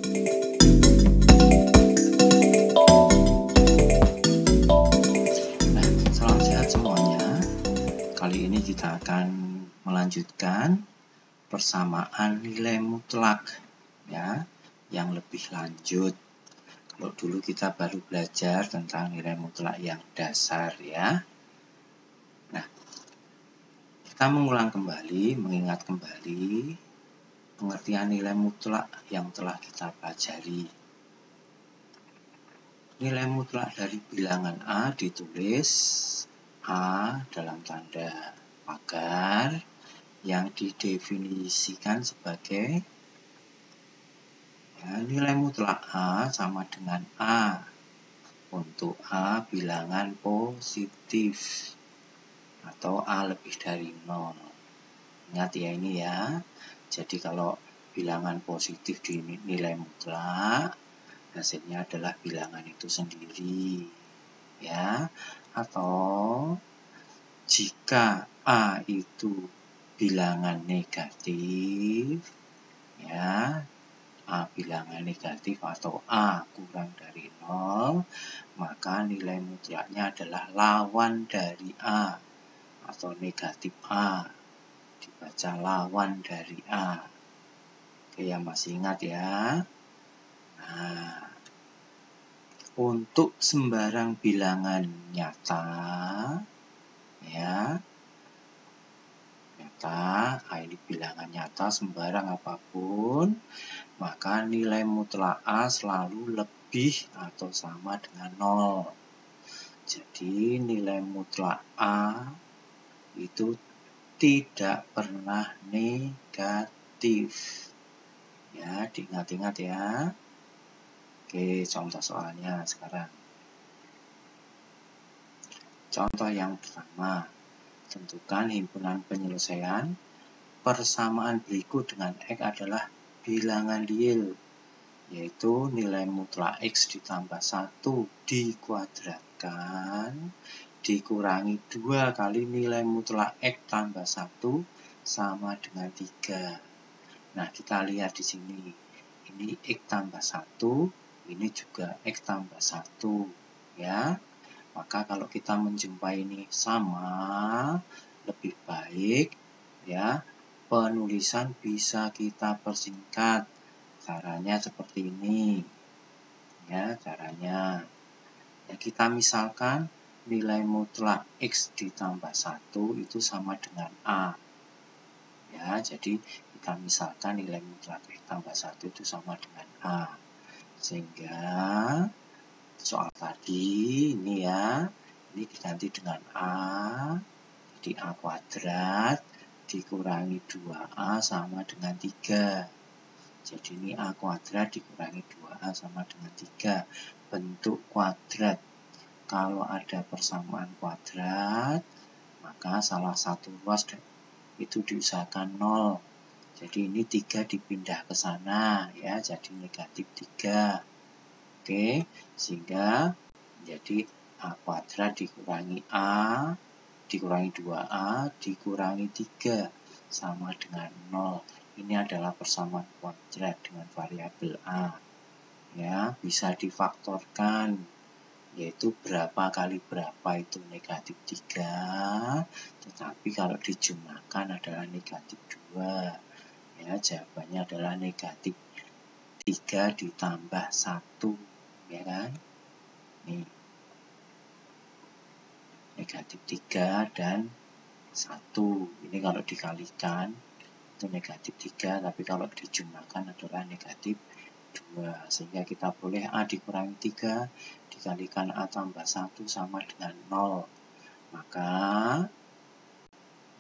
Nah, salam sehat semuanya. Kali ini kita akan melanjutkan persamaan nilai mutlak ya, yang lebih lanjut. Kalau dulu kita baru belajar tentang nilai mutlak yang dasar ya. Nah, kita mengulang kembali, mengingat kembali pengertian nilai mutlak yang telah kita pelajari. Nilai mutlak dari bilangan A ditulis A dalam tanda pagar yang didefinisikan sebagai ya, nilai mutlak A sama dengan A untuk A bilangan positif atau A lebih dari 0. Ingat ya ini ya. Jadi kalau bilangan positif dinilai mutlak, hasilnya adalah bilangan itu sendiri. Ya. Atau jika A itu bilangan negatif, ya, A bilangan negatif atau A kurang dari 0, maka nilai mutlaknya adalah lawan dari A atau negatif A. Dibaca lawan dari A. Oke, yang masih ingat ya. Nah, untuk sembarang bilangan nyata, ya, A ini bilangan nyata sembarang apapun, maka nilai mutlak A selalu lebih atau sama dengan 0. Jadi nilai mutlak A itu tidak pernah negatif. Ya, diingat-ingat ya. Oke, contoh soalnya sekarang. Contoh yang pertama, tentukan himpunan penyelesaian persamaan berikut dengan X adalah bilangan real, yaitu nilai mutlak X ditambah 1 dikuadratkan dikurangi 2 kali nilai mutlak X tambah 1 sama dengan 3. Nah, kita lihat di sini. Ini X tambah 1, ini juga X tambah 1. Ya. Maka kalau kita menjumpai ini sama, lebih baik ya, penulisan bisa kita persingkat. Caranya seperti ini. Ya, caranya. Ya, kita misalkan nilai mutlak X ditambah 1 itu sama dengan A. Ya, jadi kita misalkan nilai mutlak X tambah 1 itu sama dengan A. Sehingga soal tadi ini ya, ini diganti dengan A, jadi A kuadrat dikurangi 2A sama dengan 3. Jadi ini A kuadrat dikurangi 2A sama dengan 3. Bentuk kuadrat. Kalau ada persamaan kuadrat, maka salah satu ruas itu diusahakan 0. Jadi ini 3 dipindah ke sana ya, jadi negatif 3. Oke, sehingga jadi A kuadrat dikurangi A dikurangi 2A dikurangi 3 sama dengan 0. Ini adalah persamaan kuadrat dengan variabel A. Ya, bisa difaktorkan, yaitu berapa kali berapa itu negatif 3, tetapi kalau dijumlahkan adalah negatif 2. Ya, jawabannya adalah negatif 3 ditambah 1. Ya kan? Nih. Negatif 3 dan 1. Ini kalau dikalikan itu negatif 3, tapi kalau dijumlahkan adalah negatif 2. Sehingga kita boleh A dikurangi 3 dikalikan A tambah 1 sama dengan 0. Maka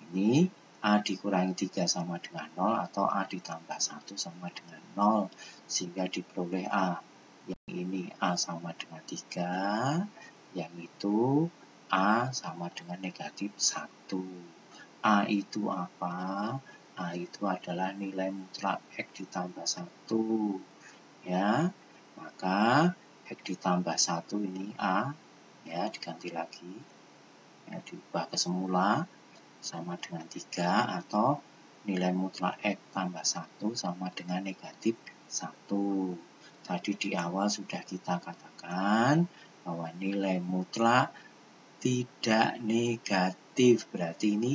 ini A dikurangi 3 sama dengan 0 atau A ditambah 1 sama dengan 0. Sehingga diperoleh A. Yang ini A sama dengan 3, yang itu A sama dengan negatif 1. A itu apa? A itu adalah nilai mutlak X ditambah 1. Ya, maka X ditambah 1 ini A, ya, diganti lagi. Ya, diubah ke semula sama dengan 3, atau nilai mutlak X tambah 1 sama dengan negatif 1. Tadi di awal sudah kita katakan bahwa nilai mutlak tidak negatif, berarti ini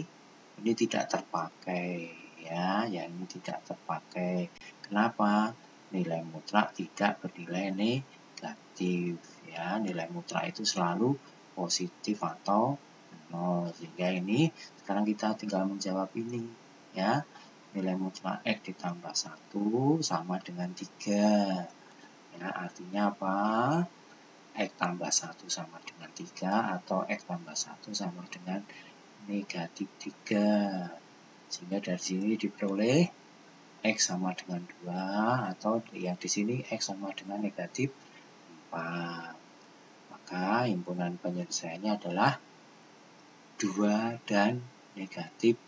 tidak terpakai ya, ini tidak terpakai. Kenapa? Nilai mutlak tidak bernilai negatif ya, nilai mutlak itu selalu positif atau 0. Sehingga ini sekarang kita tinggal menjawab ini ya. Nilai mutlak X ditambah 1 sama dengan 3. Ya, artinya apa? X tambah 1 sama dengan 3 atau X tambah 1 sama dengan negatif 3. Sehingga dari sini diperoleh X sama dengan 2 atau yang di sini X sama dengan negatif 4. Maka himpunan penyelesaiannya adalah 2 dan negatif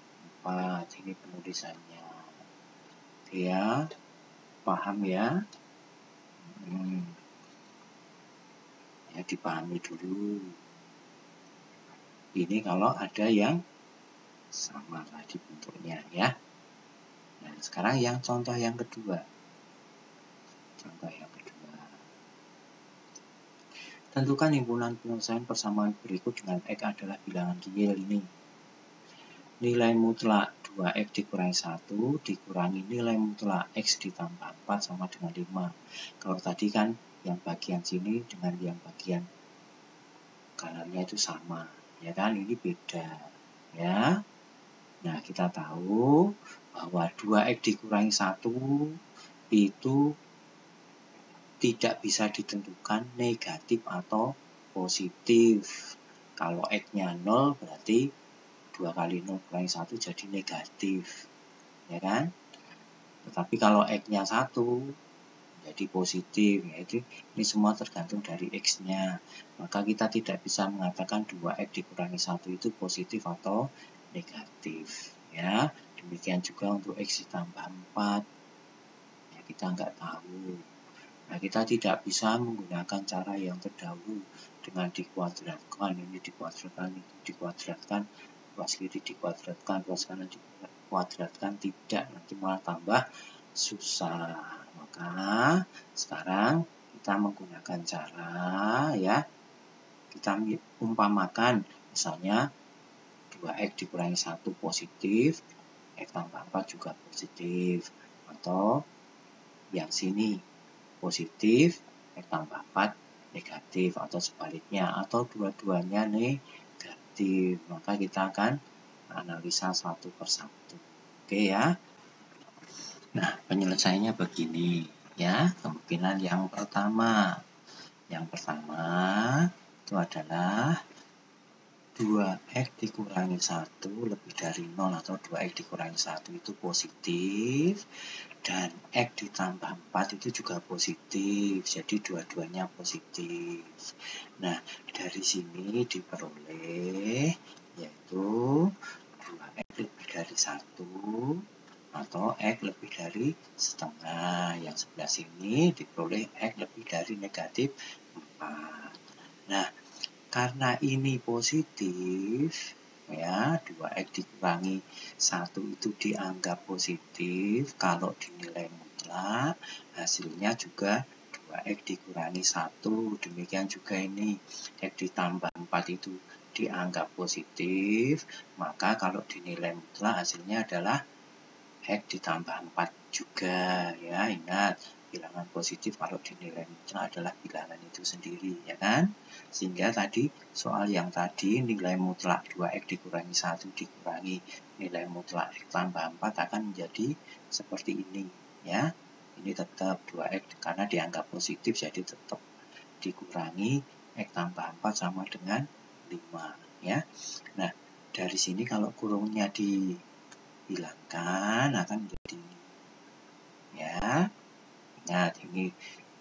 4. Ini penulisannya. Oke ya, paham ya? Ya, dipahami dulu. Ini kalau ada yang sama tadi bentuknya ya. Nah, sekarang yang contoh yang kedua. Contoh yang kedua. Tentukan himpunan penyelesaian persamaan berikut dengan X adalah bilangan real ini. Nilai mutlak 2X dikurangi 1 dikurangi nilai mutlak X ditambah 4 sama dengan 5. Kalau tadi kan yang bagian sini dengan yang bagian kanannya itu sama. Ya kan, ini beda. Ya. Nah, kita tahu bahwa 2X dikurangi 1 itu tidak bisa ditentukan negatif atau positif. Kalau X-nya 0 berarti 2 kali 0 kurangi 1 jadi negatif. Ya kan? Tetapi kalau X-nya 1 jadi positif, yaitu ini semua tergantung dari X-nya. Maka kita tidak bisa mengatakan 2X dikurangi 1 itu positif atau negatif. Ya, demikian juga untuk X ditambah 4. Ya, kita nggak tahu. Nah, kita tidak bisa menggunakan cara yang terdahulu dengan dikuadratkan, ini dikuadratkan, itu dikuadratkan, ruas kiri dikuadratkan, ruas kanan dikuadratkan, tidak, nanti malah tambah susah. Maka sekarang kita menggunakan cara ya, kita umpamakan misalnya 2X dikurangi 1 positif, X tambah 4 juga positif, atau yang sini positif, X tambah 4 negatif, atau sebaliknya, atau dua-duanya negatif. Maka kita akan analisa satu persatu. Oke ya. Nah, penyelesaiannya begini ya. Kemungkinan yang pertama. Yang pertama itu adalah 2X dikurangi 1 lebih dari 0 atau 2X dikurangi 1 itu positif. Dan X ditambah 4 itu juga positif. Jadi dua-duanya positif. Nah, dari sini diperoleh yaitu 2X lebih dari 1 atau X lebih dari setengah. Yang sebelah sini diperoleh X lebih dari negatif 4. Nah, karena ini positif, ya 2X dikurangi 1 itu dianggap positif. Kalau dinilai mutlak, hasilnya juga 2X dikurangi 1. Demikian juga ini, X ditambah 4 itu dianggap positif. Maka kalau dinilai mutlak, hasilnya adalah X ditambah 4 juga. Ya, ingat, bilangan positif kalau dinilai mutlak adalah bilangan itu sendiri, ya kan? Sehingga tadi soal yang tadi nilai mutlak 2X dikurangi 1 dikurangi nilai mutlak X tambah 4 akan menjadi seperti ini ya. Ini tetap 2X karena dianggap positif jadi tetap dikurangi X tambah 4 sama dengan 5 ya. Nah, dari sini kalau kurungnya dihilangkan akan menjadi ini. Ya. Ingat ini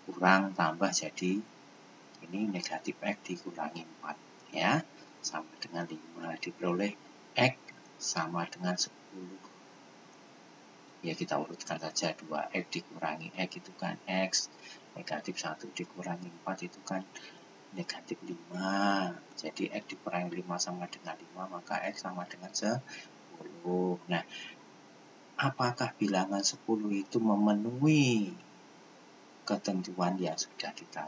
kurang tambah jadi ini negatif X dikurangi 4 ya, sama dengan 5, diperoleh X sama dengan 10. Ya, kita urutkan saja 2X dikurangi X itu kan X, negatif 1 dikurangi 4 itu kan negatif 5. Jadi X dikurangi 5 sama dengan 5, maka X sama dengan 10. Nah, apakah bilangan 10 itu memenuhi ketentuan yang sudah kita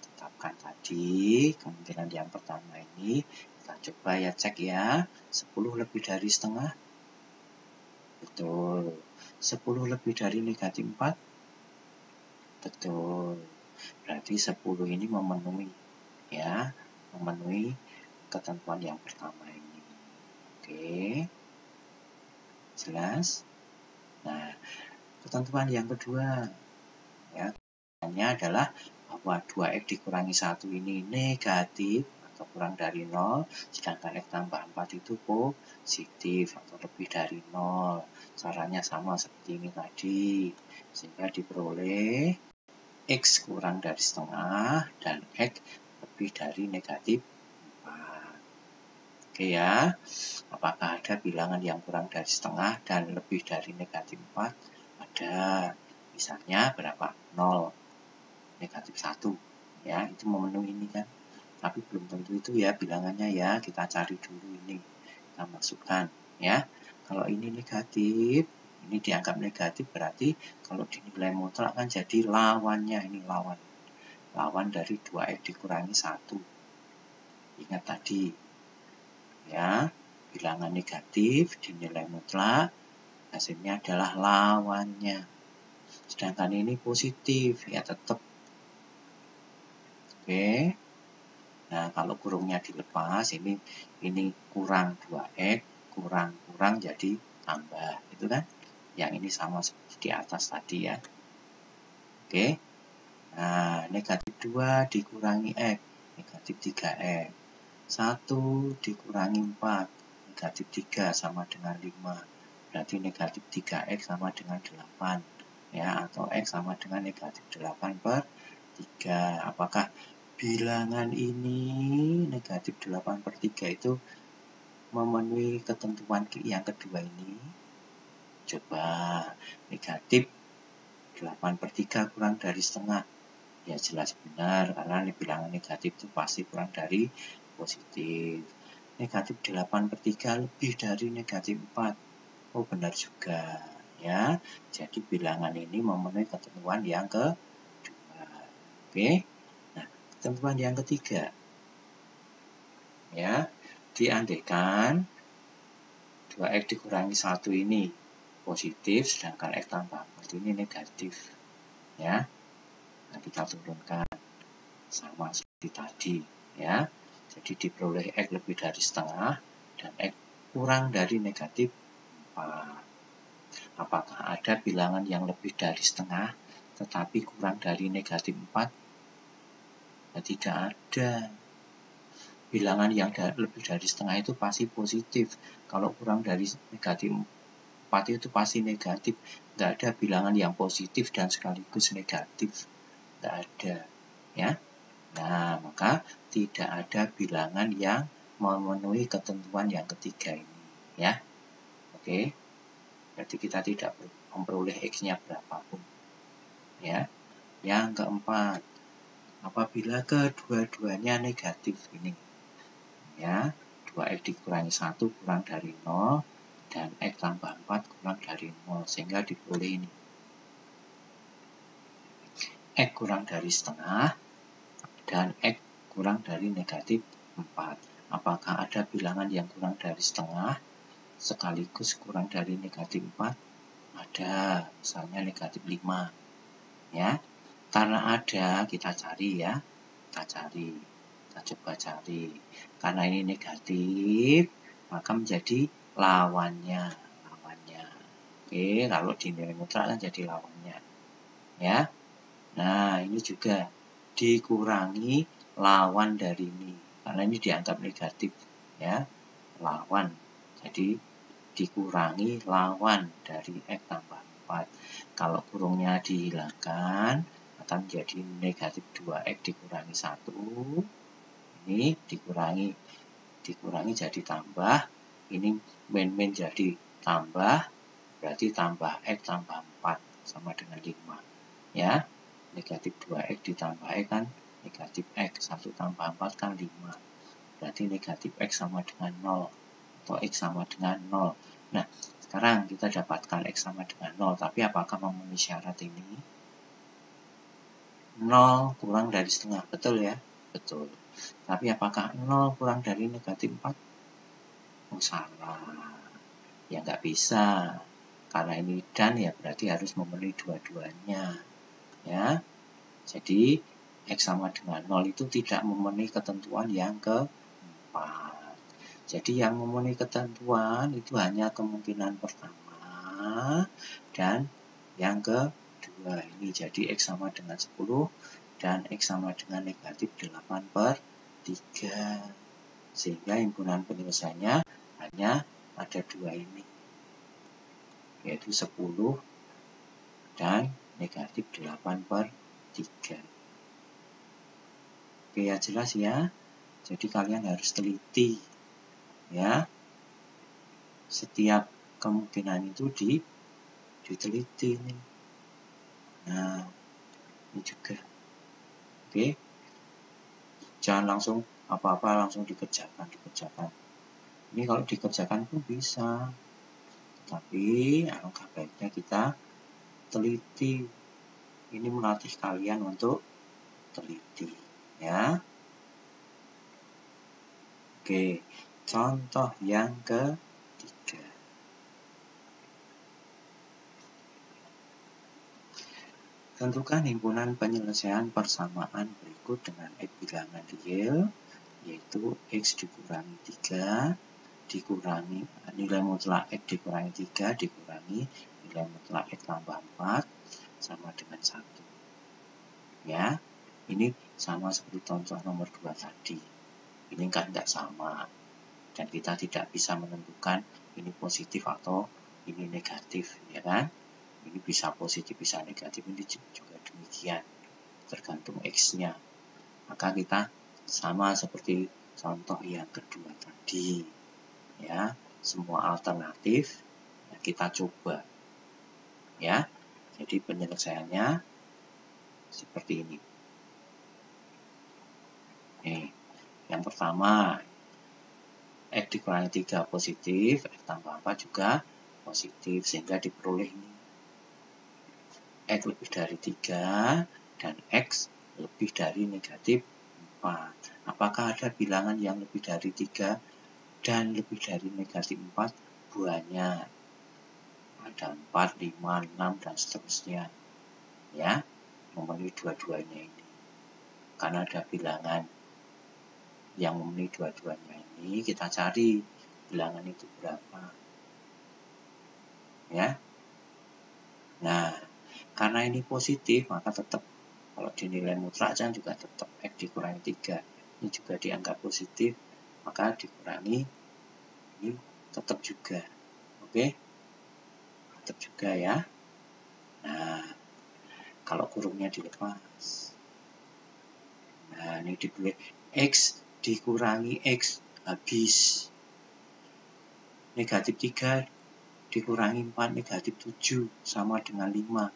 tetapkan tadi. Kemungkinan yang pertama ini kita coba ya, cek ya. 10 lebih dari setengah. Betul. 10 lebih dari negatif 4. Betul. Berarti 10 ini memenuhi ya, memenuhi ketentuan yang pertama ini. Oke. Jelas? Nah, ketentuan yang kedua ya, adalah bahwa 2x dikurangi 1 ini negatif atau kurang dari 0, sedangkan x tambah 4 itu positif atau lebih dari 0. Caranya sama seperti ini tadi, sehingga diperoleh x kurang dari setengah dan x lebih dari negatif 4. Oke ya, apakah ada bilangan yang kurang dari setengah dan lebih dari negatif 4? Ada. Misalnya berapa? 0, negatif 1. Ya, itu memenuhi ini kan. Tapi belum tentu itu ya bilangannya ya. Kita cari dulu ini. Kita masukkan ya. Kalau ini negatif, ini dianggap negatif, berarti kalau dinilai mutlak kan jadi lawannya, ini lawan. Lawan dari 2x dikurangi 1. Ingat tadi ya, bilangan negatif dinilai mutlak, hasilnya adalah lawannya. Sedangkan ini positif, ya tetap. Oke. Nah, kalau kurungnya dilepas, ini kurang 2x, kurang jadi tambah, gitu kan? Yang ini sama seperti di atas tadi ya. Oke. Nah, negatif 2 dikurangi x, negatif 3x. 1 dikurangi 4, negatif 3 sama dengan 5. Berarti negatif 3x sama dengan 8. Ya, atau x sama dengan negatif 8/3. Apakah bilangan ini negatif 8/3 itu memenuhi ketentuan yang kedua ini? Coba, negatif 8/3 kurang dari setengah. Ya jelas benar, karena bilangan negatif itu pasti kurang dari positif. Negatif 8/3 lebih dari negatif 4. Oh, benar juga ya. Jadi bilangan ini memenuhi ketentuan yang kedua. Oke. Nah, ketentuan yang ketiga. Ya, diandaikan 2x dikurangi 1 ini positif, sedangkan x tambah 4 ini negatif. Ya. Nah, kita turunkan sama seperti tadi ya. Jadi diperoleh x lebih dari setengah dan x kurang dari negatif 4. Apakah ada bilangan yang lebih dari setengah tetapi kurang dari negatif 4? Ya, tidak ada. Bilangan yang lebih dari setengah itu pasti positif. Kalau kurang dari negatif 4 itu pasti negatif. Tidak ada bilangan yang positif dan sekaligus negatif. Tidak ada. Ya. Nah, maka tidak ada bilangan yang memenuhi ketentuan yang ketiga ini, ya. Oke. Berarti kita tidak memperoleh x-nya berapapun. Ya. Yang keempat, apabila kedua-duanya negatif ini. Ya, 2x dikurangi 1 kurang dari 0 dan x tambah 4 kurang dari 0, sehingga diperoleh ini. X kurang dari setengah dan x kurang dari negatif 4. Apakah ada bilangan yang kurang dari setengah sekaligus kurang dari negatif 4? Ada, misalnya negatif 5. Ya, karena ada, kita cari ya. Kita coba cari. Karena ini negatif, maka menjadi lawannya. Oke, kalau dinilai mutlak kan jadi lawannya. Ya. Nah, ini juga dikurangi lawan dari ini, karena ini dianggap negatif ya, lawan. Jadi dikurangi lawan dari x tambah 4. Kalau kurungnya dihilangkan akan menjadi negatif 2x dikurangi 1. Ini dikurangi jadi tambah, ini min jadi tambah, berarti tambah x tambah 4 sama dengan 5 ya. Negatif 2x ditambah x kan negatif x, 1 tambah 4 kan 5. Berarti negatif x sama dengan 0, atau x sama dengan 0. Nah, sekarang kita dapatkan x sama dengan 0, tapi apakah memenuhi syarat ini? 0 kurang dari setengah, betul ya? Betul. Tapi apakah 0 kurang dari negatif 4? Oh, salah. Ya nggak bisa. Karena ini dan ya berarti harus memenuhi dua-duanya. Ya. Jadi X sama dengan 0 itu tidak memenuhi ketentuan yang keempat. Jadi yang memenuhi ketentuan itu hanya kemungkinan pertama dan yang kedua ini. Jadi X sama dengan 10 dan X sama dengan negatif 8/3. Sehingga himpunan penyelesaiannya hanya ada dua ini, yaitu 10 dan negatif 8/3. Oke ya, jelas ya. Jadi kalian harus teliti ya. Setiap kemungkinan itu diteliti nih. Nah, ini juga. Oke. Jangan langsung apa-apa langsung dikerjakan. Ini kalau dikerjakan pun bisa. Tapi alangkah baiknya kita teliti. Ini melatih kalian untuk teliti ya. Oke, contoh yang ketiga. Tentukan himpunan penyelesaian persamaan berikut dengan X bilangan real, yaitu X dikurangi 3 dikurangi nilai mutlak X dikurangi 3 dikurangi nilai mutlak X tambah 4 sama dengan 1. Ya, ini sama seperti contoh nomor 2 tadi. Ini kan tidak sama. Dan kita tidak bisa menentukan ini positif atau ini negatif, ya kan? Ini bisa positif, bisa negatif, ini juga demikian, tergantung X-nya. Maka kita sama seperti contoh yang kedua tadi, ya, semua alternatif kita coba, ya. Jadi penyelesaiannya seperti ini. Nih, yang pertama, X dikurangi 3 positif, X tambah 4 juga positif, sehingga diperoleh ini X lebih dari 3 dan X lebih dari negatif 4. Apakah ada bilangan yang lebih dari 3 dan lebih dari negatif 4? Banyak. Ada 4, 5, 6, dan seterusnya. Ya, memenuhi dua-duanya ini. Karena ada bilangan yang memenuhi dua-duanya ini, kita cari bilangan itu berapa. Ya. Nah, karena ini positif, maka tetap kalau dinilai mutlak juga tetap X dikurangi 3. Ini juga dianggap positif, maka dikurangi ini tetap juga. Oke? Tetap juga ya. Nah, kalau kurungnya dilepas. Nah, ini ditulis X dikurangi X habis. Negatif 3 dikurangi 4, negatif 7 sama dengan 5.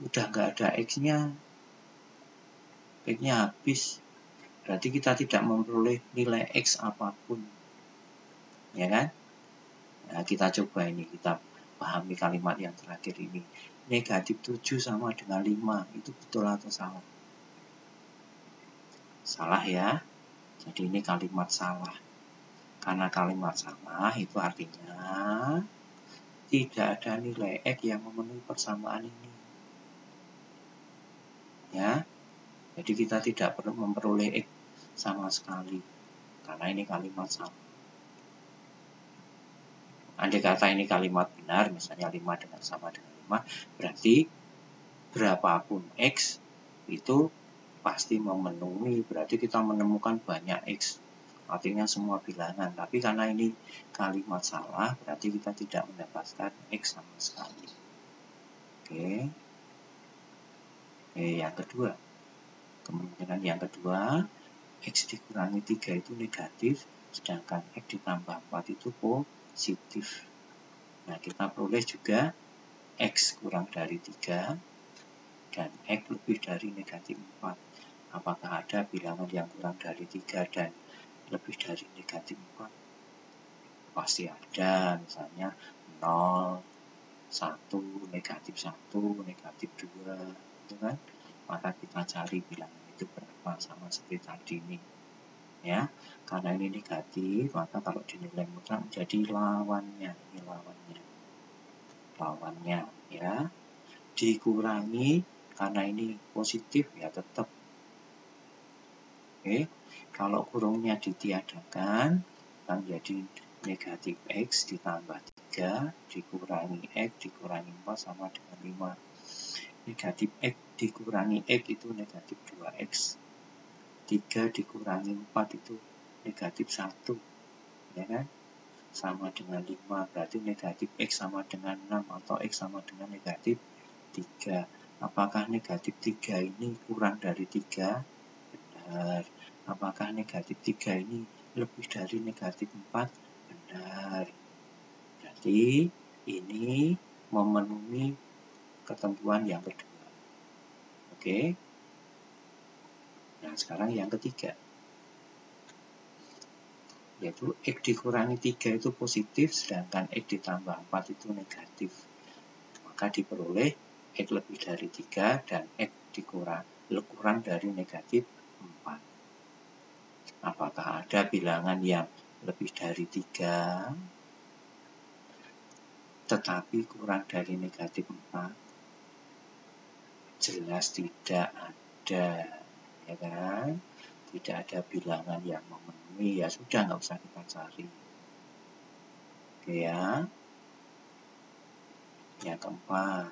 Udah nggak ada X-nya. X-nya habis. Berarti kita tidak memperoleh nilai X apapun. Ya kan? Nah, kita coba ini, kita pahami kalimat yang terakhir ini. Negatif 7 sama dengan 5. Itu betul atau salah? Salah ya. Jadi ini kalimat salah. Karena kalimat salah itu artinya tidak ada nilai X yang memenuhi persamaan ini. Ya. Jadi kita tidak perlu memperoleh X sama sekali. Karena ini kalimat salah. Andai kata ini kalimat benar, misalnya 5 dengan sama dengan 5, berarti berapapun X itu pasti memenuhi. Berarti kita menemukan banyak X. Artinya semua bilangan. Tapi karena ini kalimat salah, berarti kita tidak mendapatkan X sama sekali. Oke. Yang kedua. Kemungkinan yang kedua, X dikurangi 3 itu negatif, sedangkan X ditambah 4 itu positif. Nah, kita peroleh juga X kurang dari 3 dan X lebih dari negatif 4. Apakah ada bilangan yang kurang dari 3 dan lebih dari negatif 4? Pasti ada, misalnya 0, 1, negatif 1, negatif 2, gitu kan? maka kita cari bilangan itu berapa, sama seperti tadi ini. Ya, karena ini negatif, maka kalau dinilai mutlak menjadi lawannya, ini lawannya ya. Dikurangi, karena ini positif ya tetap. Oke, kalau kurungnya ditiadakan akan jadi negatif X ditambah 3 dikurangi X dikurangi 4 sama dengan 5. Negatif X dikurangi X itu negatif 2X. 3 dikurangi 4 itu negatif 1. Ya kan? Sama dengan 5. Berarti negatif X sama dengan 6 atau X sama dengan negatif 3. Apakah negatif 3 ini kurang dari 3? Benar. Apakah negatif 3 ini lebih dari negatif 4? Benar. Jadi ini memenuhi ketentuan yang kedua. Oke. Nah, sekarang yang ketiga. Yaitu X dikurangi 3 itu positif, sedangkan X ditambah 4 itu negatif. Maka diperoleh X lebih dari 3 dan X kurang dari negatif 4. Apakah ada bilangan yang lebih dari 3 tetapi kurang dari negatif 4? Jelas tidak ada, ya kan? Tidak ada bilangan yang memenuhi, ya sudah nggak usah kita cari. Oke ya. Yang keempat,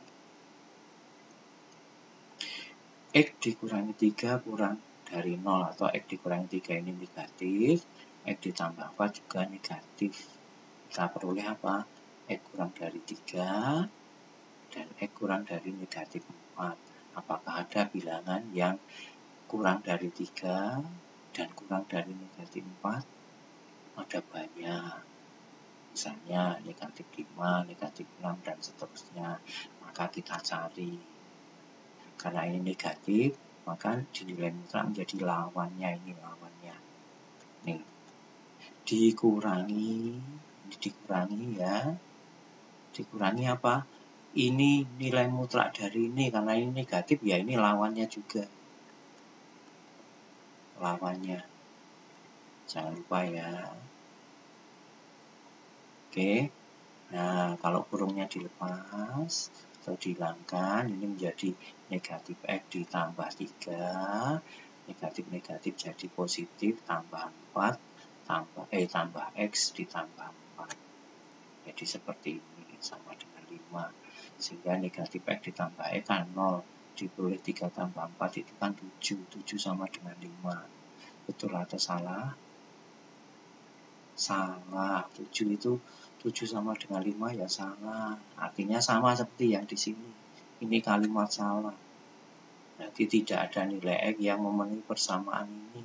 X dikurangi 3 kurang dari 0 atau X dikurangi 3 ini negatif, X ditambah 4 juga negatif. Kita peroleh apa? X kurang dari 3 dan X kurang dari negatif 4. Apakah ada bilangan yang kurang dari 3 dan kurang dari negatif 4? Ada banyak. Misalnya negatif 5, negatif 6, dan seterusnya. Maka kita cari. Karena ini negatif, maka dinilai mutlak menjadi lawannya, ini lawannya. Nih, dikurangi ya. Dikurangi apa? Ini nilai mutlak dari ini, karena ini negatif ya ini lawannya juga. Lawannya. Jangan lupa ya. Oke. Nah, kalau kurungnya dilepas atau dihilangkan, ini menjadi negatif X ditambah 3, negatif-negatif jadi positif, tambah 4, tambah X ditambah 4. Jadi seperti ini, sama dengan 5. Sehingga negatif X ditambah X kan 0. Diperoleh 3 tambah 4 itu kan 7. 7 sama dengan 5. Betul atau salah? Salah. 7 itu 7 sama dengan 5 ya salah. Artinya sama seperti yang di sini. Ini kalimat salah. Berarti tidak ada nilai X yang memenuhi persamaan ini.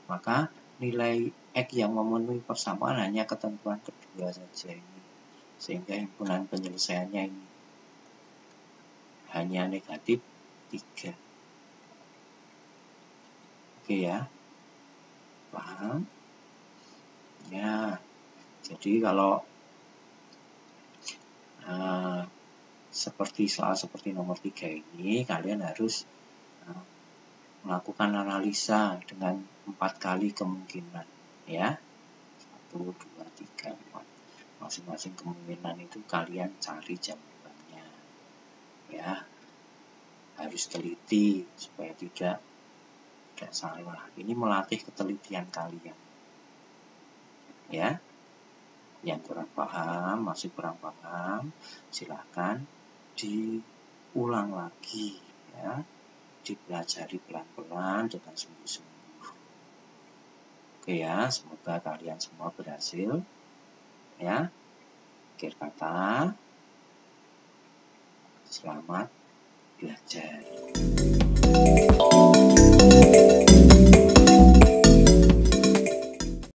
Maka nilai X yang memenuhi persamaan hanya ketentuan kedua saja ini. Sehingga himpunan penyelesaiannya ini hanya negatif 3. Oke ya. Paham? Ya. Jadi kalau soal seperti nomor 3 ini, kalian harus melakukan analisa dengan 4 kali kemungkinan, ya. 1, 2, 3, 4. Masing-masing kemungkinan itu kalian cari jawabannya, ya. Harus teliti supaya tidak salah. Ini melatih ketelitian kalian, ya. Yang kurang paham, masih kurang paham, silahkan diulang lagi, ya. Dipelajari pelan-pelan dengan sungguh-sungguh. Oke ya, semoga kalian semua berhasil. Ya, akhir kata, selamat belajar.